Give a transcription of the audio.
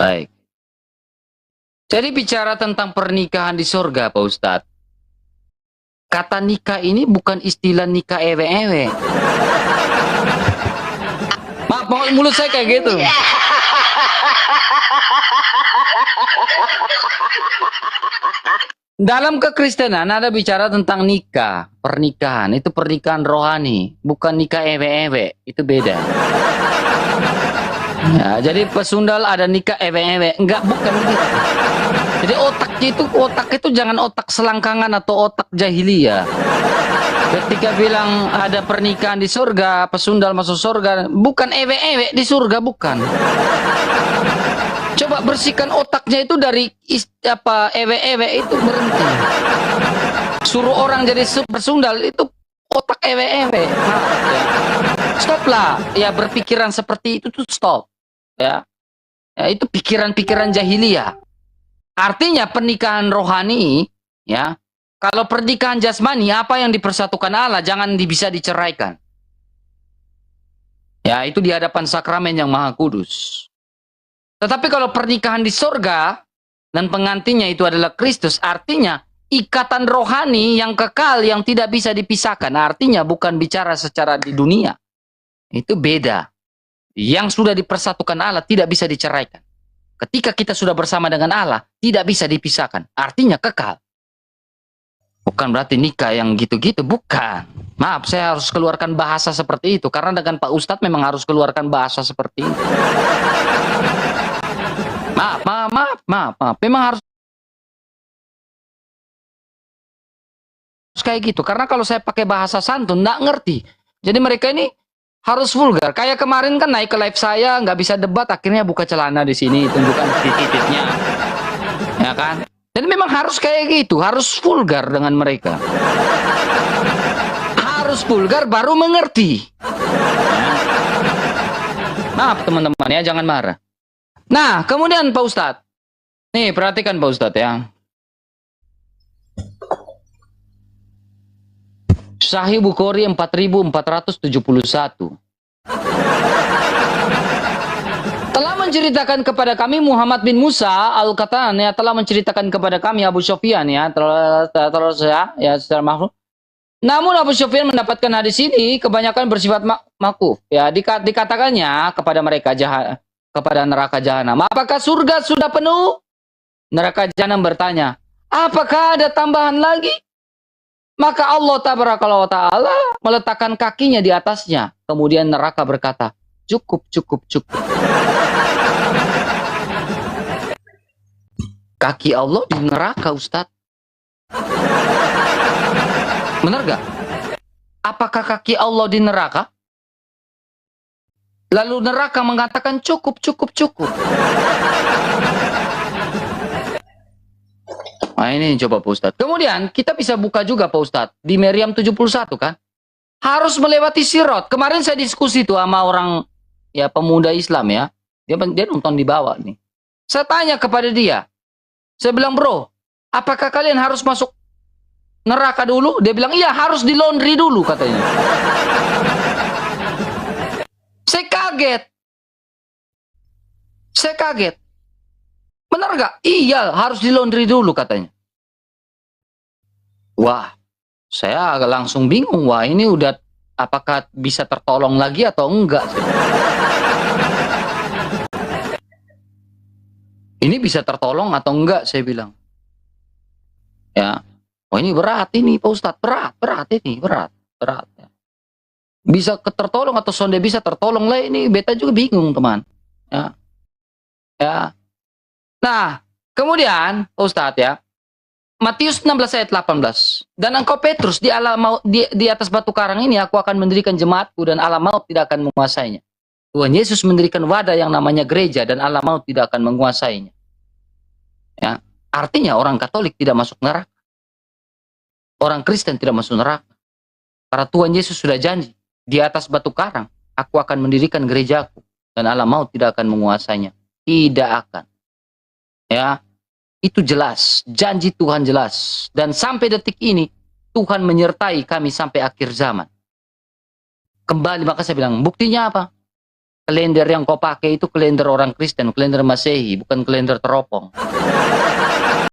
Baik. Jadi bicara tentang pernikahan di surga, Pak Ustadz. Kata nikah ini bukan istilah nikah ewe-ewe. Maaf, mulut saya kayak gitu. Dalam kekristenan ada bicara tentang nikah, pernikahan. Itu pernikahan rohani, bukan nikah ewe-ewe. Itu beda. Ya, jadi pesundal ada nikah ewe-ewe. Enggak, bukan begitu. Jadi otak itu jangan otak selangkangan atau otak jahiliyah. Ketika bilang ada pernikahan di surga, pesundal masuk surga, bukan ewe-ewe di surga, bukan. Coba bersihkan otaknya itu dari ewe-ewe itu, berhenti. Suruh orang jadi pesundal itu otak ewe-ewe. Nah, ya. Stop lah, ya berpikiran seperti itu tuh stop. Ya, itu pikiran-pikiran jahiliyah. Artinya pernikahan rohani, ya, kalau pernikahan jasmani, apa yang dipersatukan Allah jangan bisa diceraikan. Ya, itu di hadapan sakramen yang maha kudus. Tetapi kalau pernikahan di surga dan pengantinnya itu adalah Kristus, artinya ikatan rohani yang kekal yang tidak bisa dipisahkan. Artinya bukan bicara secara di dunia. Itu beda. Yang sudah dipersatukan Allah tidak bisa diceraikan. Ketika kita sudah bersama dengan Allah, tidak bisa dipisahkan. Artinya kekal. Bukan berarti nikah yang gitu-gitu, bukan. Maaf, saya harus keluarkan bahasa seperti itu. Karena dengan Pak Ustadz memang harus keluarkan bahasa seperti itu. Maaf. Memang harus kayak gitu. Karena kalau saya pakai bahasa santun, nggak ngerti. Jadi mereka ini harus vulgar. Kayak kemarin kan naik ke live saya, nggak bisa debat, akhirnya buka celana di sini, tunjukkan titik-titiknya. Ya kan? Dan memang harus kayak gitu, harus vulgar dengan mereka. Harus vulgar baru mengerti. Maaf teman-teman ya, jangan marah. Nah, kemudian Pak Ustadz. Nih, perhatikan Pak Ustadz ya. Sahih Bukhari 4471. Telah menceritakan kepada kami Muhammad bin Musa Al-Qatan ya, telah menceritakan kepada kami Abu Sufyan ya, terus ya secara makhluk. Namun Abu Sufyan mendapatkan hadis ini kebanyakan bersifat makuf ya, dikatakannya kepada mereka kepada neraka jahanam, apakah surga sudah penuh? Neraka jahanam bertanya, apakah ada tambahan lagi? Maka Allah Ta'ala meletakkan kakinya di atasnya. Kemudian neraka berkata, cukup. Kaki Allah di neraka, Ustadz. Benar gak? Apakah kaki Allah di neraka? Lalu neraka mengatakan cukup. Nah ini coba Pak Ustadz. Kemudian kita bisa buka juga Pak Ustadz. Di Maryam 71 kan. Harus melewati Sirat. Kemarin saya diskusi tuh sama orang ya pemuda Islam ya. Dia nonton di bawah nih. Saya tanya kepada dia. Saya bilang, bro, apakah kalian harus masuk neraka dulu? Dia bilang, iya harus di laundry dulu katanya. Saya kaget. Benar gak? Iya, harus di laundry dulu katanya. Wah, saya agak langsung bingung. Wah, ini udah apakah bisa tertolong lagi atau enggak? Ini bisa tertolong atau enggak, saya bilang. Ya, oh ini berat ini Pak Ustadz, berat ini, berat. Ya. Bisa tertolong atau sonde bisa tertolong lah ini, beta juga bingung teman. Ya. Nah, kemudian Pak Ustadz ya, Matius 16 ayat 18. Dan engkau Petrus di atas batu karang ini aku akan mendirikan jemaatku dan alam maut tidak akan menguasainya. Tuhan Yesus mendirikan wadah yang namanya gereja dan alam maut tidak akan menguasainya. Ya, artinya orang Katolik tidak masuk neraka. Orang Kristen tidak masuk neraka. Karena Tuhan Yesus sudah janji di atas batu karang aku akan mendirikan gerejaku dan alam maut tidak akan menguasainya. Tidak akan. Ya. Itu jelas, janji Tuhan jelas. Dan sampai detik ini, Tuhan menyertai kami sampai akhir zaman. Kembali, maka saya bilang, buktinya apa? Kalender yang kau pakai itu kalender orang Kristen, kalender Masehi, bukan kalender teropong.